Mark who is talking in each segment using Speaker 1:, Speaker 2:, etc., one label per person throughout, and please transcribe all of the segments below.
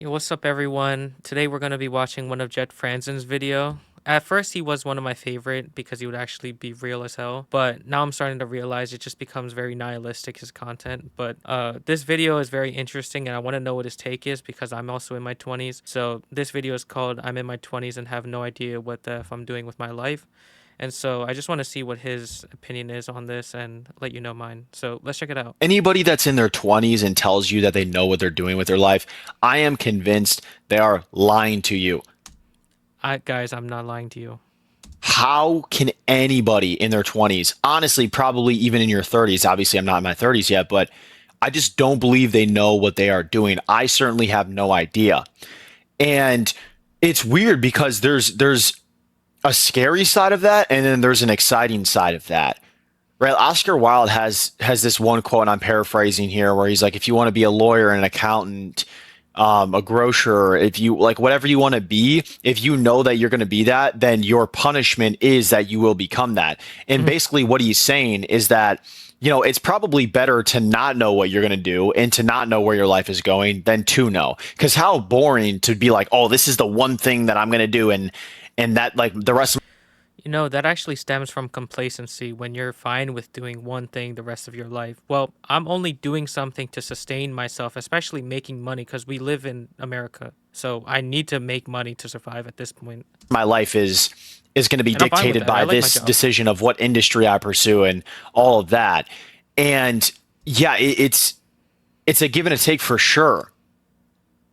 Speaker 1: Hey, what's up, everyone? Today we're going to be watching one of Jet Franzen's video. At first, he was one of my favorite because he would actually be real as hell. But now I'm starting to realize it just becomes very nihilistic, his content. But this video is very interesting and I want to know what his take is because I'm also in my 20s. So this video is called I'm in my 20s and have no idea what the F I'm doing with my life. And so I just want to see what his opinion is on this and let you know mine. So let's check it out.
Speaker 2: Anybody that's in their 20s and tells you that they know what they're doing with their life, I am convinced they are lying to you.
Speaker 1: Guys, I'm not lying to you.
Speaker 2: How can anybody in their 20s, honestly, probably even in your 30s, obviously I'm not in my 30s yet, but I just don't believe they know what they are doing. I certainly have no idea. And it's weird because there's a scary side of that and then there's an exciting side of that. Right, Oscar Wilde has this one quote, and I'm paraphrasing here, where he's like, "If you want to be a lawyer, an accountant, a grocer, if you like whatever you want to be, if you know that you're going to be that, then your punishment is that you will become that." And basically, what he's saying is that it's probably better to not know what you're going to do and to not know where your life is going than to know. Because how boring to be like, "Oh, this is the one thing that I'm going to do," and that like the rest of
Speaker 1: That actually stems from complacency when you're fine with doing one thing the rest of your life. Well, I'm only doing something to sustain myself, especially making money because we live in America. So I need to make money to survive at this point.
Speaker 2: my life is going to be
Speaker 1: And I'm fine with
Speaker 2: dictated
Speaker 1: that. I
Speaker 2: by
Speaker 1: like my
Speaker 2: this
Speaker 1: job.
Speaker 2: decision of what industry I pursue and all of that. And yeah, it's a give and a take for sure.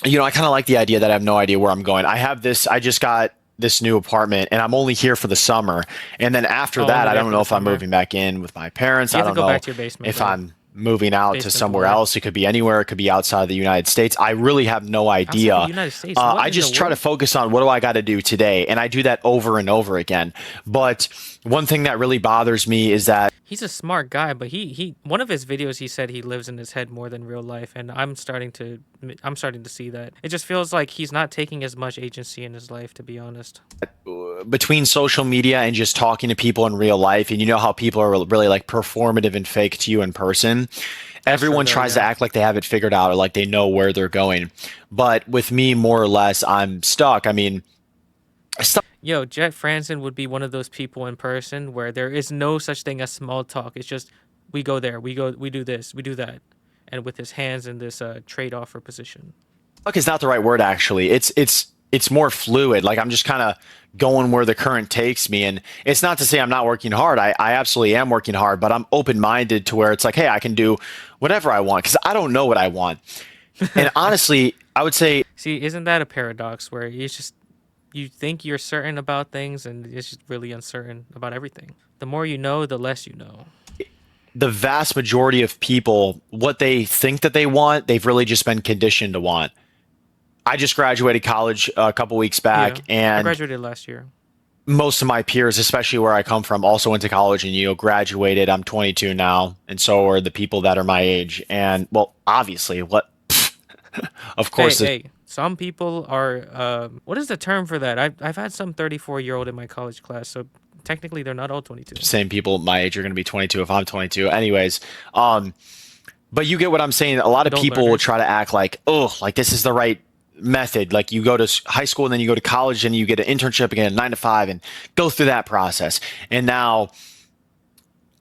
Speaker 2: I kind of like the idea that I have no idea where I'm going. I just got this new apartment and I'm only here for the summer. And then after
Speaker 1: Oh,
Speaker 2: that,
Speaker 1: only
Speaker 2: I
Speaker 1: there
Speaker 2: don't
Speaker 1: for
Speaker 2: know
Speaker 1: the
Speaker 2: if I'm
Speaker 1: summer.
Speaker 2: moving back in with my parents.
Speaker 1: You
Speaker 2: I
Speaker 1: have to
Speaker 2: don't
Speaker 1: go back
Speaker 2: know
Speaker 1: to your basement,
Speaker 2: if
Speaker 1: though.
Speaker 2: I'm moving out to
Speaker 1: Basement
Speaker 2: somewhere
Speaker 1: boy.
Speaker 2: else. It could be anywhere. It could be outside the United States. I really have no
Speaker 1: Outside the
Speaker 2: idea.
Speaker 1: United States, what
Speaker 2: I
Speaker 1: in the
Speaker 2: just try to
Speaker 1: world?
Speaker 2: focus on what do I got to do today. And I do that over and over again. But one thing that really bothers me is that
Speaker 1: He's a smart guy, but he one of his videos he said he lives in his head more than real life, and I'm starting to see that. It just feels like he's not taking as much agency in his life, to be honest.
Speaker 2: between social media and just talking to people in real life, and you know how people are really like performative and fake to you in person,
Speaker 1: That's true
Speaker 2: everyone
Speaker 1: though,
Speaker 2: tries to
Speaker 1: yeah.
Speaker 2: act like they have it figured out or like they know where they're going. But with me, more or less, I'm stuck. I mean, stuck.
Speaker 1: Yo, Jet Franson would be one of those people in person where there is no such thing as small talk. It's just we go there, we do this, we do that, and with his hands in this trade offer position.
Speaker 2: Stuck is not the right word, actually. It's more fluid. Like I'm just kind of going where the current takes me. And it's not to say I'm not working hard. I absolutely am working hard, but I'm open minded to where it's like, hey, I can do whatever I want because I don't know what I want. And honestly, I would say
Speaker 1: See, isn't that a paradox where it's just you think you're certain about things and it's just really uncertain about everything. The more you know, the less you know.
Speaker 2: the vast majority of people, what they think that they want, they've really just been conditioned to want. I just graduated college a couple weeks back,
Speaker 1: Yeah, I
Speaker 2: and
Speaker 1: graduated last year.
Speaker 2: most of my peers, especially where I come from, also went to college and graduated. I'm 22 now, and so are the people that are my age. And well, obviously, what of
Speaker 1: Hey,
Speaker 2: course the
Speaker 1: hey. Some people are. What is the term for that? I've had some 34-year-old in my college class, so technically they're not all 22.
Speaker 2: same people my age are going to be 22 if I'm 22. Anyways, um, but you get what I'm saying. A lot of
Speaker 1: Adult
Speaker 2: people will
Speaker 1: learners.
Speaker 2: try to act like, oh, like this is the right method. Like you go to high school and then you go to college and you get an internship again, 9 to 5, and go through that process. And now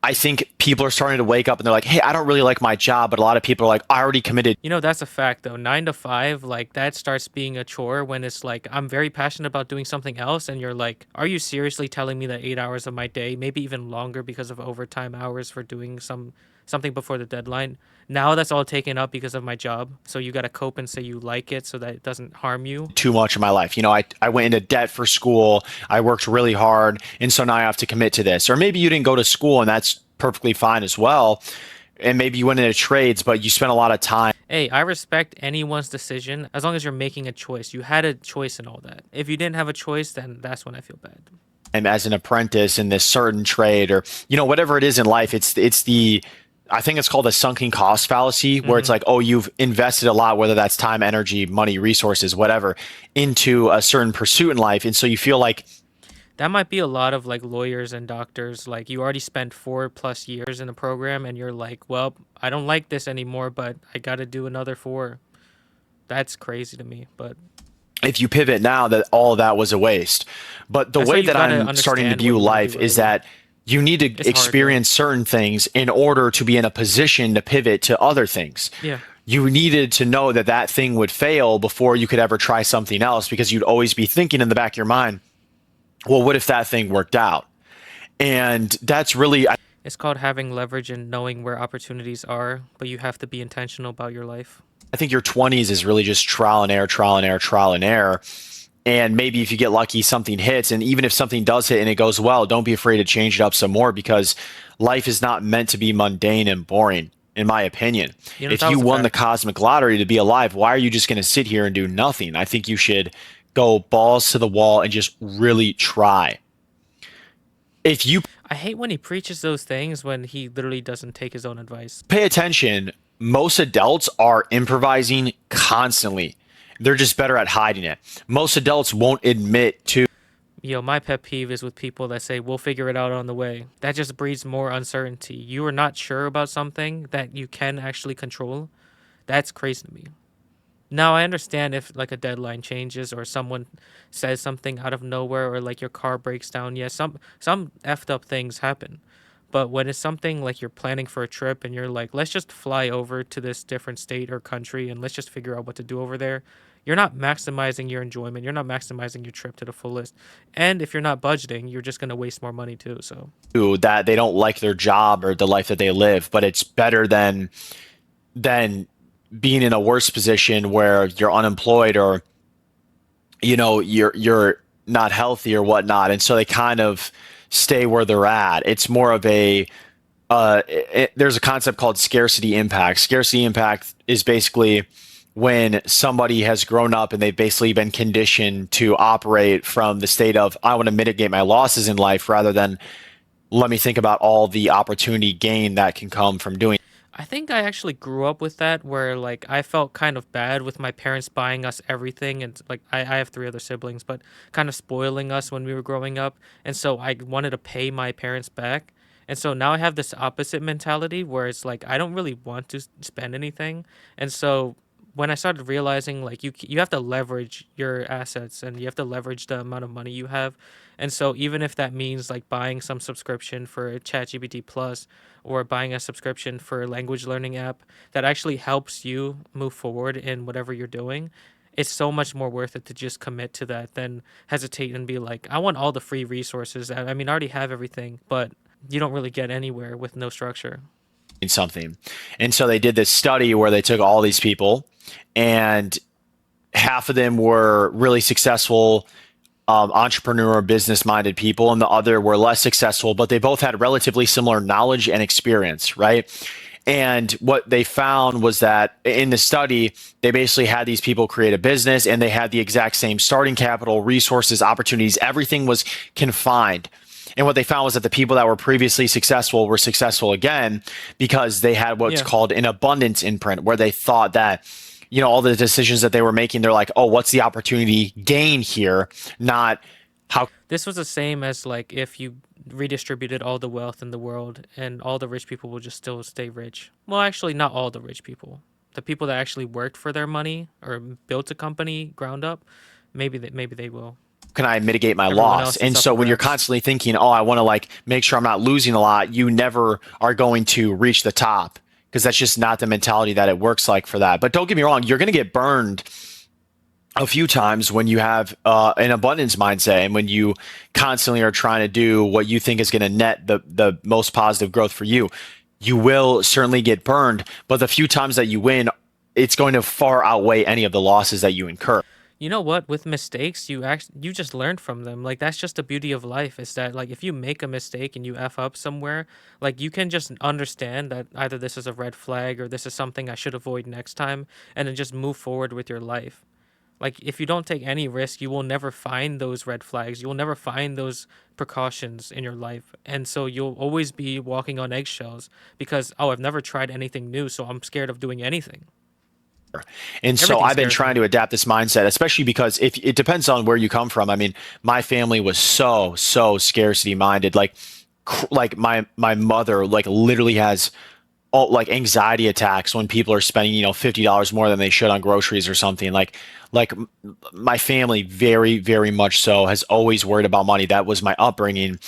Speaker 2: I think people are starting to wake up and they're like, hey, I don't really like my job. But a lot of people are like, I already committed
Speaker 1: That's a fact though. 9 to 5, like that starts being a chore when it's like I'm very passionate about doing something else, and you're like, are you seriously telling me that 8 hours of my day, maybe even longer because of overtime hours for doing something before the deadline? Now that's all taken up because of my job. So you gotta cope and say you like it so that it doesn't harm you.
Speaker 2: too much in my life. I went into debt for school. I worked really hard. And so now I have to commit to this. Or maybe you didn't go to school and that's perfectly fine as well. And maybe you went into trades, but you spent a lot of time
Speaker 1: Hey, I respect anyone's decision as long as you're making a choice. You had a choice and all that. If you didn't have a choice, then that's when I feel bad.
Speaker 2: as an apprentice in this certain trade or, whatever it is in life. I think it's called the sunken cost fallacy, where it's
Speaker 1: Hmm.
Speaker 2: like, oh, you've invested a lot, whether that's time, energy, money, resources, whatever, into a certain pursuit in life. And so you feel like
Speaker 1: That might be a lot of like lawyers and doctors. Like you already spent 4+ years in a program and you're like, well, I don't like this anymore, but I got to do another 4. That's crazy to me. But
Speaker 2: If you pivot now, that all of that was a waste. But the
Speaker 1: that's why
Speaker 2: way
Speaker 1: you
Speaker 2: that
Speaker 1: gotta
Speaker 2: I'm starting to
Speaker 1: understand what
Speaker 2: view
Speaker 1: you want to do
Speaker 2: life is
Speaker 1: early.
Speaker 2: that you need to
Speaker 1: It's hard though.
Speaker 2: experience certain things in order to be in a position to pivot to other things.
Speaker 1: Yeah.
Speaker 2: You needed to know that that thing would fail before you could ever try something else, because you'd always be thinking in the back of your mind, well, what if that thing worked out? And that's really,
Speaker 1: It's called having leverage and knowing where opportunities are, but you have to be intentional about your life.
Speaker 2: I think your 20s is really just trial and error, trial and error, trial and error. And maybe if you get lucky, something hits. And even if something does hit and it goes well, don't be afraid to change it up some more, because life is not meant to be mundane and boring, in my opinion.
Speaker 1: You know,
Speaker 2: If
Speaker 1: that
Speaker 2: you
Speaker 1: was a
Speaker 2: won the
Speaker 1: fact.
Speaker 2: cosmic lottery to be alive, why are you just going to sit here and do nothing? I think you should go balls to the wall and just really try. If you
Speaker 1: I hate when he preaches those things when he literally doesn't take his own advice.
Speaker 2: pay attention, most adults are improvising constantly. They're just better at hiding it. Most adults won't admit to
Speaker 1: Yo, my pet peeve is with people that say, we'll figure it out on the way. That just breeds more uncertainty. You are not sure about something that you can actually control. That's crazy to me. Now, I understand if like a deadline changes or someone says something out of nowhere or like your car breaks down. Yeah, some effed up things happen. But when it's something like you're planning for a trip and you're like, let's just fly over to this different state or country and let's just figure out what to do over there, you're not maximizing your enjoyment. You're not maximizing your trip to the fullest. And if you're not budgeting, you're just going to waste more money too. So,
Speaker 2: that they don't like their job or the life that they live, but it's better than being in a worse position where you're unemployed, or you're not healthy or whatnot, and so they kind of stay where they're at. It's more of a there's a concept called scarcity impact. Scarcity impact is basically when somebody has grown up and they've basically been conditioned to operate from the state of, I want to mitigate my losses in life, rather than let me think about all the opportunity gain that can come from doing.
Speaker 1: I think I actually grew up with that where like I felt kind of bad with my parents buying us everything and like I have three other siblings, but kind of spoiling us when we were growing up. And so I wanted to pay my parents back. And so now I have this opposite mentality where it's like I don't really want to spend anything. And so when I started realizing like you have to leverage your assets and you have to leverage the amount of money you have. And so even if that means like buying some subscription for ChatGPT Plus or buying a subscription for a language learning app that actually helps you move forward in whatever you're doing, it's so much more worth it to just commit to that than hesitate and be like, I want all the free resources. I mean, I already have everything, but you don't really get anywhere with no structure.
Speaker 2: Something. And so they did this study where they took all these people, and half of them were really successful entrepreneur, business minded people, and the other were less successful, but they both had relatively similar knowledge and experience, right? And what they found was that in the study, they basically had these people create a business and they had the exact same starting capital, resources, opportunities, everything was confined. And what they found was that the people that were previously successful were successful again because they had what's
Speaker 1: Yeah.
Speaker 2: called an abundance imprint, where they thought that, all the decisions that they were making, they're like, oh, what's the opportunity gain here? Not how
Speaker 1: This was the same as like if you redistributed all the wealth in the world and all the rich people will just still stay rich. Well, actually, not all the rich people. The people that actually worked for their money or built a company ground up, maybe they will.
Speaker 2: can I mitigate my
Speaker 1: Everyone
Speaker 2: loss?
Speaker 1: else is
Speaker 2: And
Speaker 1: up
Speaker 2: so
Speaker 1: for
Speaker 2: when you're
Speaker 1: grabs.
Speaker 2: constantly thinking, oh, I want to like make sure I'm not losing a lot, you never are going to reach the top, because that's just not the mentality that it works like for that. But don't get me wrong, you're going to get burned a few times when you have an abundance mindset and when you constantly are trying to do what you think is going to net the most positive growth for you. You will certainly get burned, but the few times that you win, it's going to far outweigh any of the losses that you incur.
Speaker 1: You know what? With mistakes, you just learn from them. Like that's just the beauty of life is that like if you make a mistake and you f up somewhere, like you can just understand that either this is a red flag or this is something I should avoid next time and then just move forward with your life. Like if you don't take any risk, you will never find those red flags. You will never find those precautions in your life. And so you'll always be walking on eggshells because I've never tried anything new, so I'm scared of doing anything.
Speaker 2: And so
Speaker 1: Everything
Speaker 2: I've been
Speaker 1: scares
Speaker 2: trying
Speaker 1: me.
Speaker 2: to adapt this mindset, especially because if it depends on where you come from. I mean, my family was so scarcity minded. Like my mother like literally has like anxiety attacks when people are spending, $50 more than they should on groceries or something. Like my family very, very much so has always worried about money. That was my upbringing.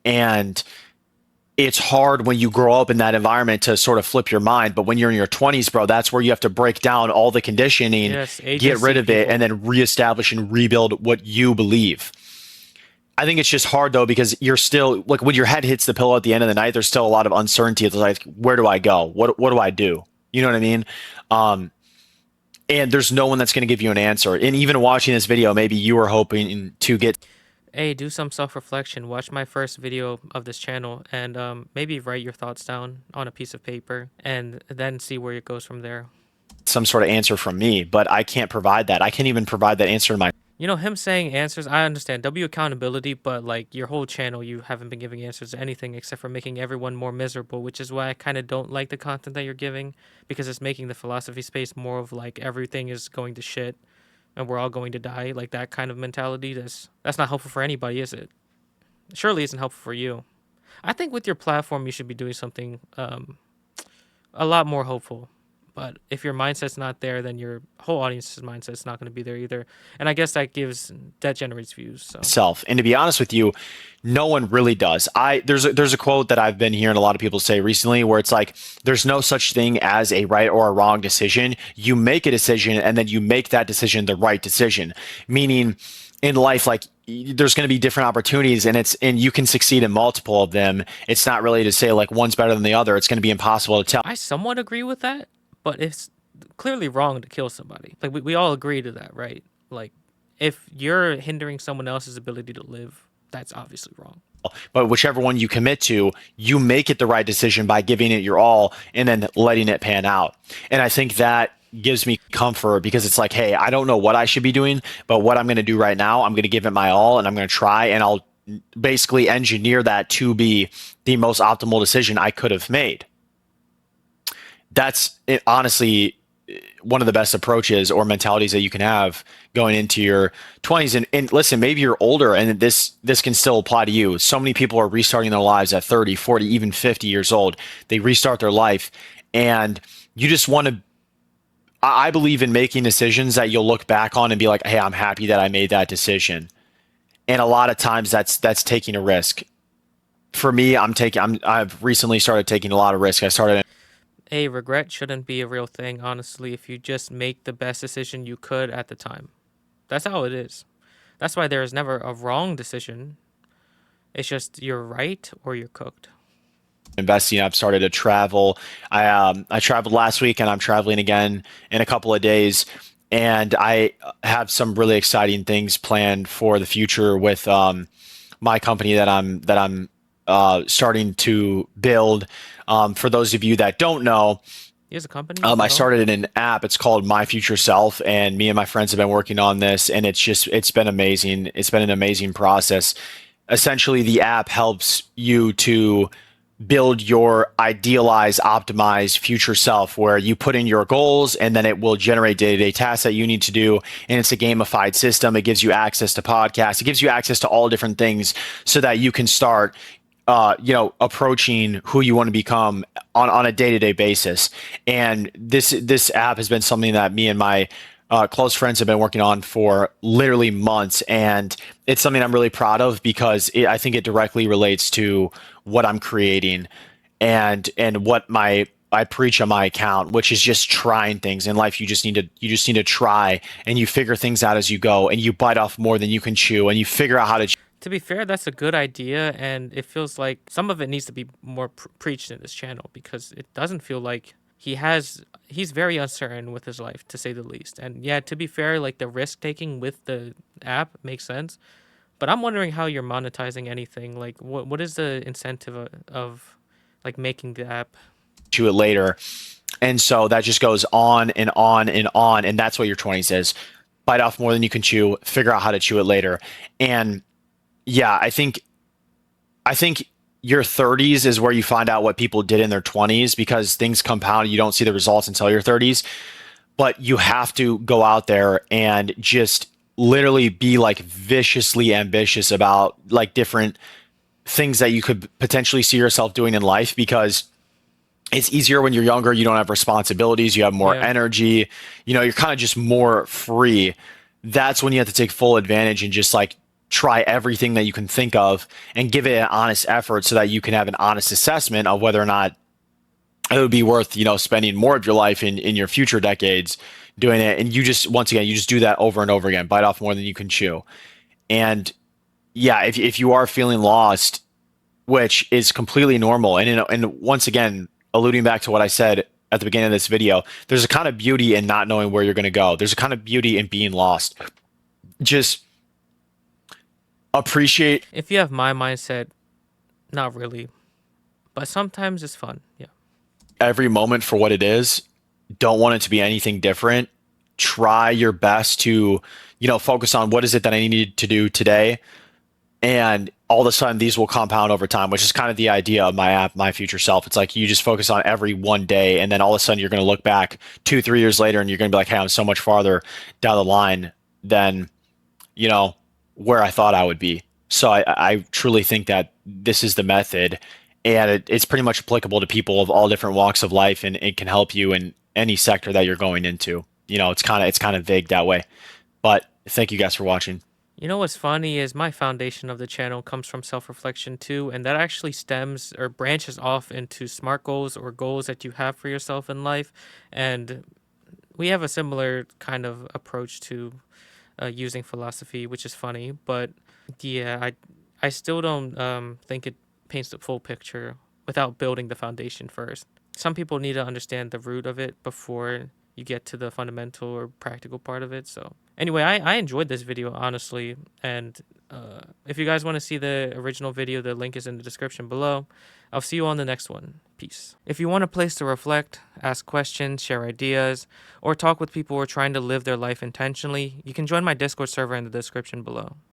Speaker 2: And it's hard when you grow up in that environment to sort of flip your mind. But when you're in your 20s, bro, that's where you have to break down all the conditioning,
Speaker 1: Yes,
Speaker 2: get rid
Speaker 1: agency
Speaker 2: of it, and
Speaker 1: people.
Speaker 2: then reestablish and rebuild what you believe. I think it's just hard though, because you're still like when your head hits the pillow at the end of the night, there's still a lot of uncertainty. It's like, where do I go? What do I do? You know what I mean? Um, and there's no one that's going to give you an answer. And even watching this video, maybe you were hoping to get
Speaker 1: Hey, do some self-reflection. Watch my first video of this channel and maybe write your thoughts down on a piece of paper and then see where it goes from there.
Speaker 2: some sort of answer from me, but I can't provide that. I can't even provide that answer to my
Speaker 1: You know, him saying answers, I understand. W accountability, but like your whole channel, you haven't been giving answers to anything except for making everyone more miserable, which is why I kind of don't like the content that you're giving because it's making the philosophy space more of like everything is going to shit and we're all going to die, like that kind of mentality. That's not helpful for anybody, is it? Surely isn't helpful for you. I think with your platform, you should be doing something a lot more hopeful. But if your mindset's not there, then your whole audience's mindset's not going to be there either. And I guess that generates views. So
Speaker 2: self. And to be honest with you, no one really does. There's a quote that I've been hearing a lot of people say recently where it's like there's no such thing as a right or a wrong decision. You make a decision and then you make that decision the right decision. Meaning in life, like there's going to be different opportunities and you can succeed in multiple of them. It's not really to say like one's better than the other. It's going to be impossible to tell.
Speaker 1: I somewhat agree with that, but it's clearly wrong to kill somebody. Like we all agree to that, right? Like if you're hindering someone else's ability to live, that's obviously wrong.
Speaker 2: But whichever one you commit to, you make it the right decision by giving it your all and then letting it pan out. And I think that gives me comfort because it's like, hey, I don't know what I should be doing, but what I'm going to do right now, I'm going to give it my all and I'm going to try and I'll basically engineer that to be the most optimal decision I could have made. That's it, honestly one of the best approaches or mentalities that you can have going into your 20s. And listen, maybe you're older and this can still apply to you. So many people are restarting their lives at 30, 40, even 50 years old. They restart their life and you just want to, I believe in making decisions that you'll look back on and be like, hey, I'm happy that I made that decision. And a lot of times that's taking a risk. For me, I've recently started taking a lot of risk. I started
Speaker 1: A regret shouldn't be a real thing, honestly, if you just make the best decision you could at the time. That's how it is. That's why there is never a wrong decision. It's just you're right or you're cooked.
Speaker 2: investing. I've started to travel. I traveled last week and I'm traveling again in a couple of days. And I have some really exciting things planned for the future with my company that I'm starting to build. For those of you that don't know,
Speaker 1: He has a company?
Speaker 2: I
Speaker 1: No?
Speaker 2: started an app. It's called My Future Self, and me and my friends have been working on this, and it's been amazing. It's been an amazing process. Essentially, the app helps you to build your idealized, optimized future self where you put in your goals and then it will generate day-to-day tasks that you need to do. And it's a gamified system. It gives you access to podcasts. It gives you access to all different things so that you can start approaching who you want to become on a day-to-day basis. And this app has been something that me and my close friends have been working on for literally months, and it's something I'm really proud of because I think it directly relates to what I'm creating and what I preach on my account, which is just trying things in life. You just need to try, and you figure things out as you go, and you bite off more than you can chew, and you figure out how to.
Speaker 1: To be fair, that's a good idea, and it feels like some of it needs to be more preached in this channel because it doesn't feel like he's very uncertain with his life, to say the least. And yeah, to be fair, like the risk taking with the app makes sense, but I'm wondering how you're monetizing anything. Like, what is the incentive of like making the app?
Speaker 2: Chew it later. And so that just goes on and on and on. And that's what your 20s is. Bite off more than you can chew, figure out how to chew it later. And yeah, I think your 30s is where you find out what people did in their 20s because things compound. You don't see the results until your 30s, but you have to go out there and just literally be like viciously ambitious about like different things that you could potentially see yourself doing in life because It's easier when you're younger. You don't have responsibilities. You have more
Speaker 1: Yeah.
Speaker 2: energy. You're kind of just more free. That's when you have to take full advantage and just like try everything that you can think of and give it an honest effort so that you can have an honest assessment of whether or not it would be worth, spending more of your life in your future decades doing it. And you just, once again, you just do that over and over again, bite off more than you can chew. And yeah, if you are feeling lost, which is completely normal. And once again, alluding back to what I said at the beginning of this video, there's a kind of beauty in not knowing where you're going to go. There's a kind of beauty in being lost. Just appreciate
Speaker 1: If you have my mindset, not really, but sometimes it's fun. Yeah.
Speaker 2: every moment for what it is. Don't want it to be anything different. Try your best to, focus on what is it that I need to do today, and all of a sudden these will compound over time, which is kind of the idea of my app, My Future Self. It's like you just focus on every one day, and then all of a sudden you're going to look back 2 3 years later and you're going to be like, hey, I'm so much farther down the line than you know where I thought I would be. So I truly think that this is the method, and it's pretty much applicable to people of all different walks of life, and it can help you in any sector that you're going into. It's kind of vague that way, but thank you guys for watching.
Speaker 1: You know what's funny is my foundation of the channel comes from self-reflection too, and that actually stems or branches off into SMART goals or goals that you have for yourself in life. And we have a similar kind of approach to using philosophy, which is funny. But yeah, I still don't think it paints the full picture without building the foundation first. Some people need to understand the root of it before you get to the fundamental or practical part of it. So anyway, I enjoyed this video, honestly. And if you guys want to see the original video, the link is in the description below. I'll see you on the next one. Peace. If you want a place to reflect, ask questions, share ideas, or talk with people who are trying to live their life intentionally, you can join my Discord server in the description below.